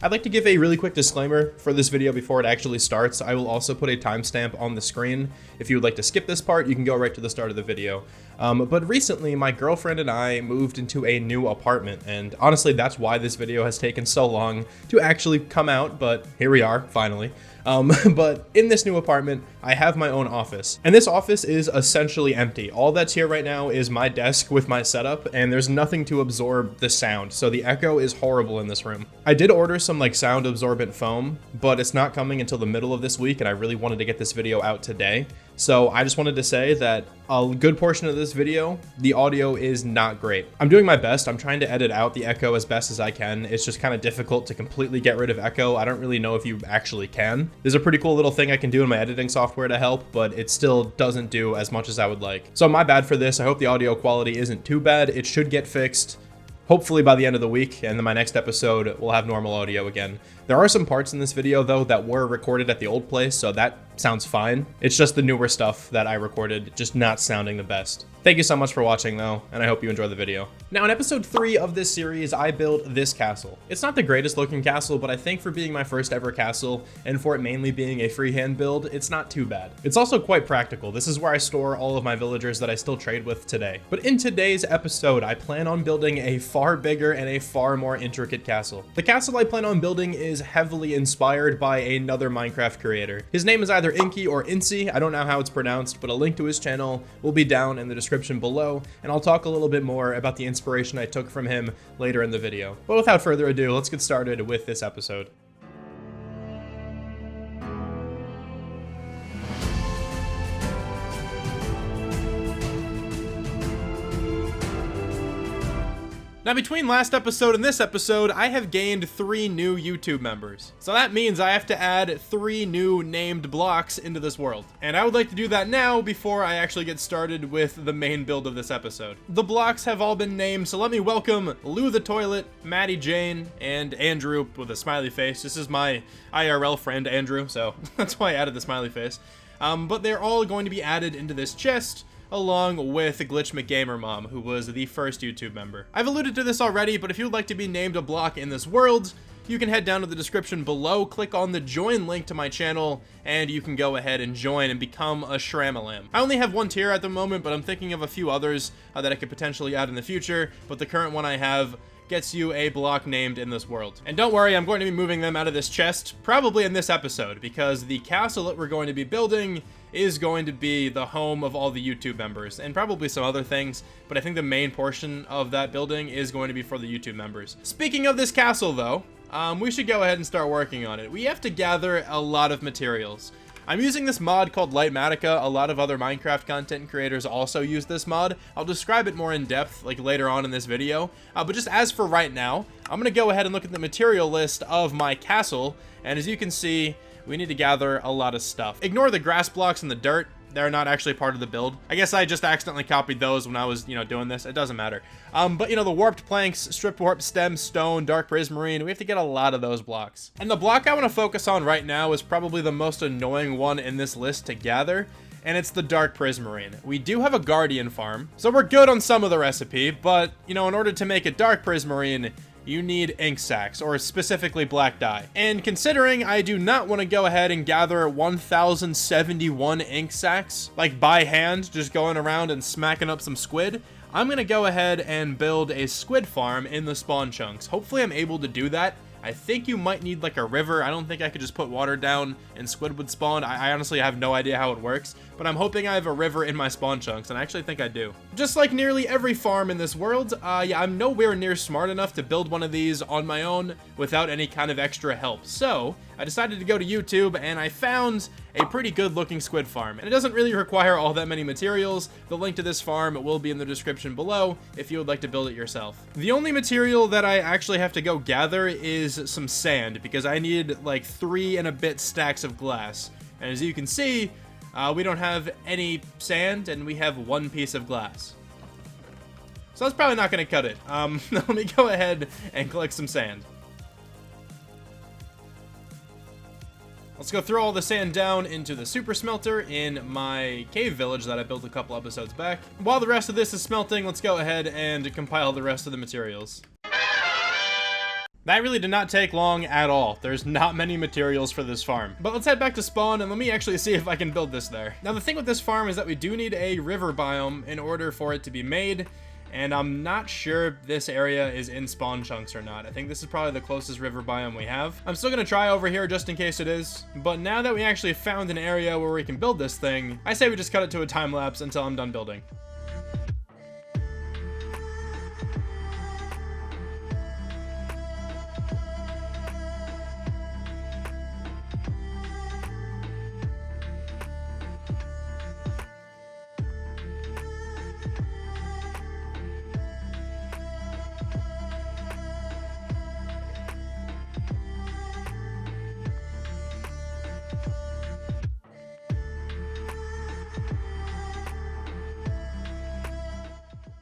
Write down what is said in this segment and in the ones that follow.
I'd like to give a really quick disclaimer for this video before it actually starts. I will also put a timestamp on the screen. If you would like to skip this part, you can go right to the start of the video. But recently, my girlfriend and I moved into a new apartment, and honestly, that's why this video has taken so long to actually come out, but here we are, finally. But in this new apartment, I have my own office, and this office is essentially empty. All that's here right now is my desk with my setup, and there's nothing to absorb the sound, so the echo is horrible in this room. I did order some sound absorbent foam, but it's not coming until the middle of this week, and I really wanted to get this video out today. So I just wanted to say that a good portion of this video, the audio is not great. I'm doing my best. I'm trying to edit out the echo as best as I can. It's just kind of difficult to completely get rid of echo. I don't really know if you actually can. There's a pretty cool little thing I can do in my editing software to help, but it still doesn't do as much as I would like. So my bad for this. I hope the audio quality isn't too bad. It should get fixed hopefully by the end of the week, and then my next episode will have normal audio again. There are some parts in this video though that were recorded at the old place, so that sounds fine. It's just the newer stuff that I recorded just not sounding the best. Thank you so much for watching though, and I hope you enjoy the video. Now in episode 3 of this series, I built this castle. It's not the greatest looking castle, but I think for being my first ever castle, and for it mainly being a freehand build, it's not too bad. It's also quite practical. This is where I store all of my villagers that I still trade with today. But in today's episode, I plan on building a far bigger and a far more intricate castle. The castle I plan on building is heavily inspired by another Minecraft creator. His name is either Inky or Incy, I don't know how it's pronounced, but a link to his channel will be down in the description below, and I'll talk a little bit more about the inspiration I took from him later in the video. But without further ado, let's get started with this episode. Now between last episode and this episode, I have gained 3 new YouTube members. So that means I have to add 3 new named blocks into this world. And I would like to do that now before I actually get started with the main build of this episode. The blocks have all been named, so let me welcome Lou the Toilet, Maddie Jane, and Andrew with a smiley face. This is my IRL friend, Andrew, so that's why I added the smiley face. But they're all going to be added into this chest, along with Glitch McGamerMom, who was the first YouTube member. I've alluded to this already, but if you would like to be named a block in this world, you can head down to the description below, click on the join link to my channel, and you can go ahead and join and become a Shramalam. I only have 1 tier at the moment, but I'm thinking of a few others that I could potentially add in the future, but the current one I have gets you a block named in this world. And don't worry, I'm going to be moving them out of this chest, probably in this episode, because the castle that we're going to be building is going to be the home of all the YouTube members, and probably some other things, but I think the main portion of that building is going to be for the YouTube members. Speaking of this castle though, we should go ahead and start working on it. We have to gather a lot of materials. I'm using this mod called Lightmatica. A lot of other Minecraft content creators also use this mod. I'll describe it more in depth later on in this video, but just as for right now, I'm gonna go ahead and look at the material list of my castle, and as you can see, we need to gather a lot of stuff. Ignore the grass blocks and the dirt. They're not actually part of the build. I guess I just accidentally copied those when I was, doing this. It doesn't matter. But, the warped planks, stripped warped stems, stone, dark prismarine, we have to get a lot of those blocks. And the block I want to focus on right now is probably the most annoying one in this list to gather, and it's the dark prismarine. We do have a guardian farm, so we're good on some of the recipe, but, in order to make a dark prismarine, you need ink sacs, or specifically black dye. And considering I do not want to go ahead and gather 1071 ink sacs, by hand, just going around and smacking up some squid, I'm going to go ahead and build a squid farm in the spawn chunks. Hopefully I'm able to do that. I think you might need a river. I don't think I could just put water down and squid would spawn. I honestly have no idea how it works, but I'm hoping I have a river in my spawn chunks, and I actually think I do. Just like nearly every farm in this world, yeah, I'm nowhere near smart enough to build one of these on my own without any kind of extra help. So I decided to go to YouTube, and I found a pretty good looking squid farm, and it doesn't really require all that many materials. The link to this farm will be in the description below if you would like to build it yourself. The only material that I actually have to go gather is some sand, because I need 3 and a bit stacks of glass, and as you can see, we don't have any sand and we have 1 piece of glass, so that's probably not going to cut it. Let me go ahead and collect some sand. Let's go throw all the sand down into the super smelter in my cave village that I built a couple episodes back. While the rest of this is smelting, let's go ahead and compile the rest of the materials. That really did not take long at all. There's not many materials for this farm. But let's head back to spawn and let me actually see if I can build this there. Now the thing with this farm is that we do need a river biome in order for it to be made. And I'm not sure if this area is in spawn chunks or not. I think this is probably the closest river biome we have. I'm still gonna try over here just in case it is. But now that we actually found an area where we can build this thing, I say we just cut it to a time lapse until I'm done building.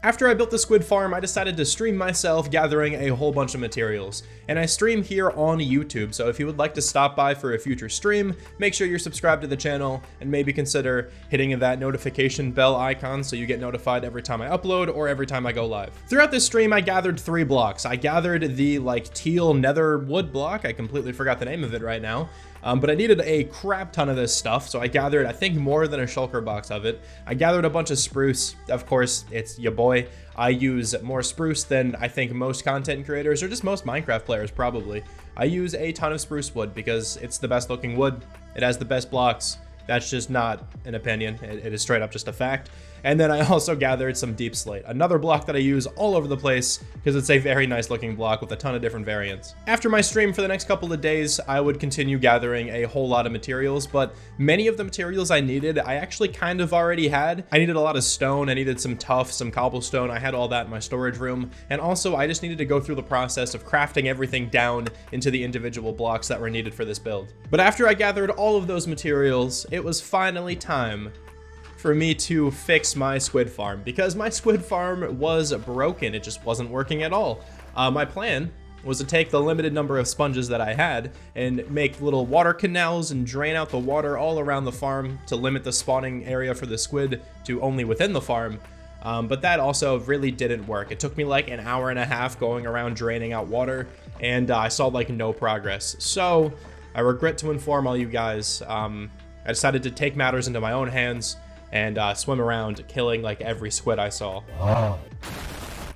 After I built the squid farm, I decided to stream myself gathering a whole bunch of materials. And I stream here on YouTube, so if you would like to stop by for a future stream, make sure you're subscribed to the channel and maybe consider hitting that notification bell icon so you get notified every time I upload or every time I go live. Throughout this stream, I gathered 3 blocks. I gathered the teal nether wood block. I completely forgot the name of it right now. But I needed a crap ton of this stuff, so I gathered, I think, more than a shulker box of it. I gathered a bunch of spruce. Of course, it's ya boy. I use more spruce than I think most content creators, or just most Minecraft players, probably. I use a ton of spruce wood because it's the best looking wood. It has the best blocks. That's just not an opinion. It is straight up just a fact. And then I also gathered some deep slate, another block that I use all over the place because it's a very nice looking block with a ton of different variants. After my stream for the next couple of days, I would continue gathering a whole lot of materials, but many of the materials I needed, I actually kind of already had. I needed a lot of stone, I needed some tuff, some cobblestone, I had all that in my storage room, and also I just needed to go through the process of crafting everything down into the individual blocks that were needed for this build. But after I gathered all of those materials, it was finally time for me to fix my squid farm, because my squid farm was broken. It just wasn't working at all. My plan was to take the limited number of sponges that I had and make little water canals and drain out the water all around the farm to limit the spawning area for the squid to only within the farm. But that also really didn't work. It took me like an hour and a half going around draining out water, and I saw like no progress. So I regret to inform all you guys, I decided to take matters into my own hands and swim around killing like every squid I saw. Wow.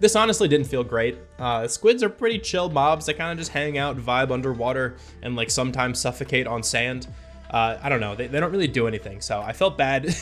This honestly didn't feel great. Squids are pretty chill mobs. They kind of just hang out, vibe underwater, and like sometimes suffocate on sand. I don't know, they don't really do anything, so I felt bad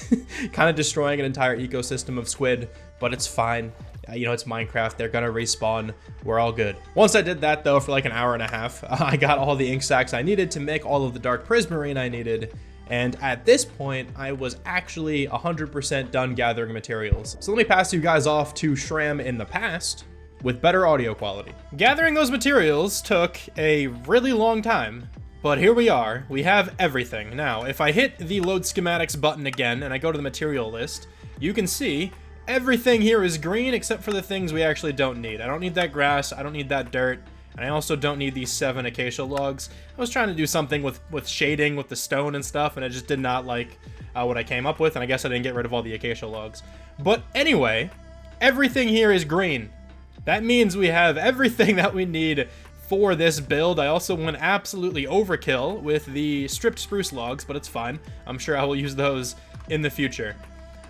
kind of destroying an entire ecosystem of squid, but it's fine. You know, it's Minecraft, they're gonna respawn, we're all good. Once I did that though, for like an hour and a half, I got all the ink sacks I needed to make all of the dark prismarine I needed. And at this point, I was actually 100% done gathering materials. So let me pass you guys off to Shram in the past with better audio quality. Gathering those materials took a really long time, but here we are. We have everything. Now, if I hit the load schematics button again and I go to the material list, you can see everything here is green except for the things we actually don't need. I don't need that grass, I don't need that dirt. And I also don't need these 7 acacia logs. I was trying to do something with shading with the stone and stuff, and I just did not like what I came up with, and I guess I didn't get rid of all the acacia logs. But anyway, everything here is green. That means we have everything that we need for this build. I also went absolutely overkill with the stripped spruce logs, but it's fine. I'm sure I will use those in the future.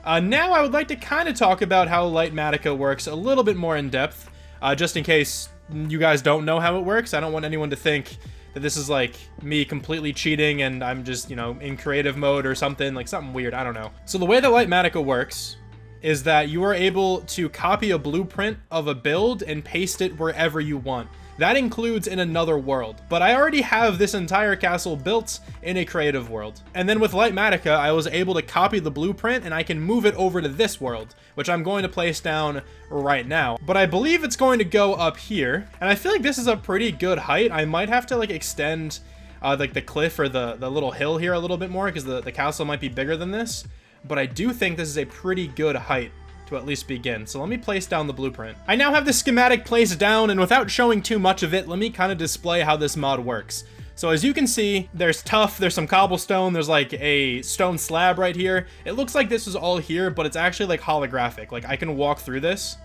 Now I would like to kind of talk about how Lightmatica works a little bit more in depth, just in case you guys don't know how it works. I don't want anyone to think that this is like me completely cheating and I'm just, you know, in creative mode or something, like something weird, I don't know. So the way that Lightmatica works is that you are able to copy a blueprint of a build and paste it wherever you want. That includes in another world, but I already have this entire castle built in a creative world. And then with Lightmatica, I was able to copy the blueprint and I can move it over to this world, which I'm going to place down right now. But I believe it's going to go up here, and I feel like this is a pretty good height. I might have to like extend like the cliff or the little hill here a little bit more because the castle might be bigger than this, but I do think this is a pretty good height to at least begin. So let me place down the blueprint. I now have the schematic placed down, and without showing too much of it, let me kind of display how this mod works. So as you can see, there's tuff, there's some cobblestone, there's like a stone slab right here. It looks like this is all here, but it's actually like holographic. Like I can walk through this.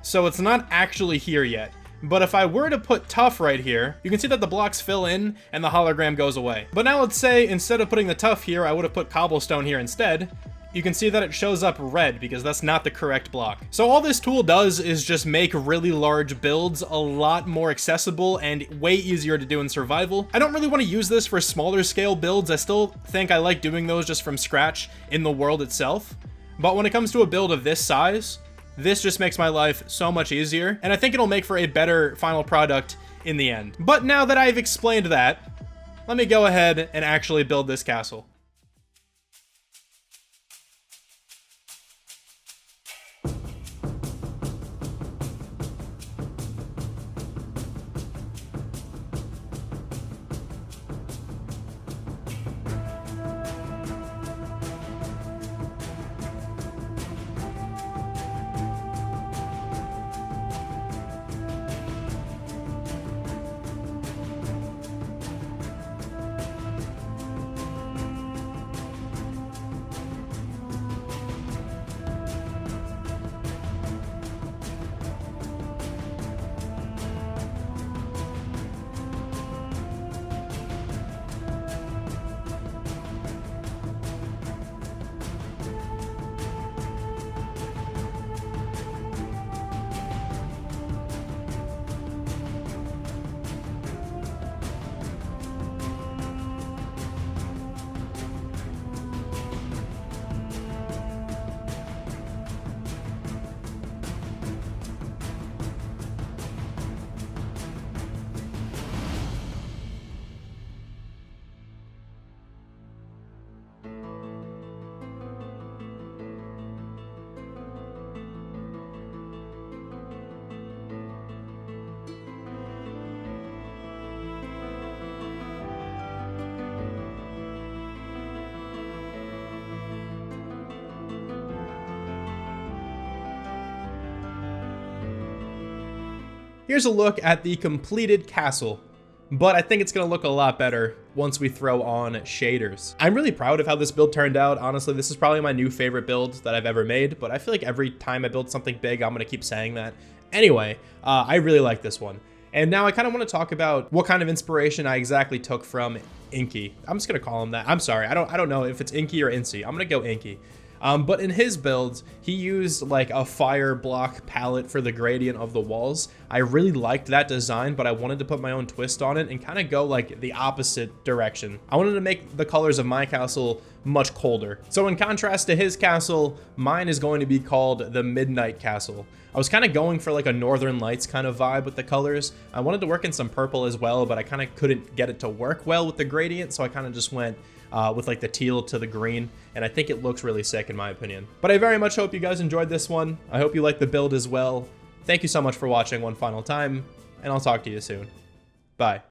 So it's not actually here yet. But if I were to put tough right here, you can see that the blocks fill in and the hologram goes away. But now let's say instead of putting the tough here, I would have put cobblestone here instead. You can see that it shows up red because that's not the correct block. So all this tool does is just make really large builds a lot more accessible and way easier to do in survival. I don't really want to use this for smaller scale builds. I still think I like doing those just from scratch in the world itself. But when it comes to a build of this size, this just makes my life so much easier, and I think it'll make for a better final product in the end. But now that I've explained that, let me go ahead and actually build this castle. Here's a look at the completed castle, but I think it's gonna look a lot better once we throw on shaders. I'm really proud of how this build turned out. Honestly, this is probably my new favorite build that I've ever made, but I feel like every time I build something big, I'm gonna keep saying that. Anyway, I really like this one. And now I kind of want to talk about what kind of inspiration I exactly took from Inky. I'm just gonna call him that. I'm sorry, I don't know if it's Inky or Incy. I'm gonna go Inky. But in his builds, he used like a fire block palette for the gradient of the walls. I really liked that design, but I wanted to put my own twist on it and kind of go like the opposite direction. I wanted to make the colors of my castle much colder. So in contrast to his castle, mine is going to be called the Midnight Castle. I was kind of going for like a Northern Lights kind of vibe with the colors. I wanted to work in some purple as well, but I kind of couldn't get it to work well with the gradient, so I kind of just went with like the teal to the green, and I think it looks really sick in my opinion. But I very much hope you guys enjoyed this one. I hope you liked the build as well. Thank you so much for watching one final time, and I'll talk to you soon. Bye.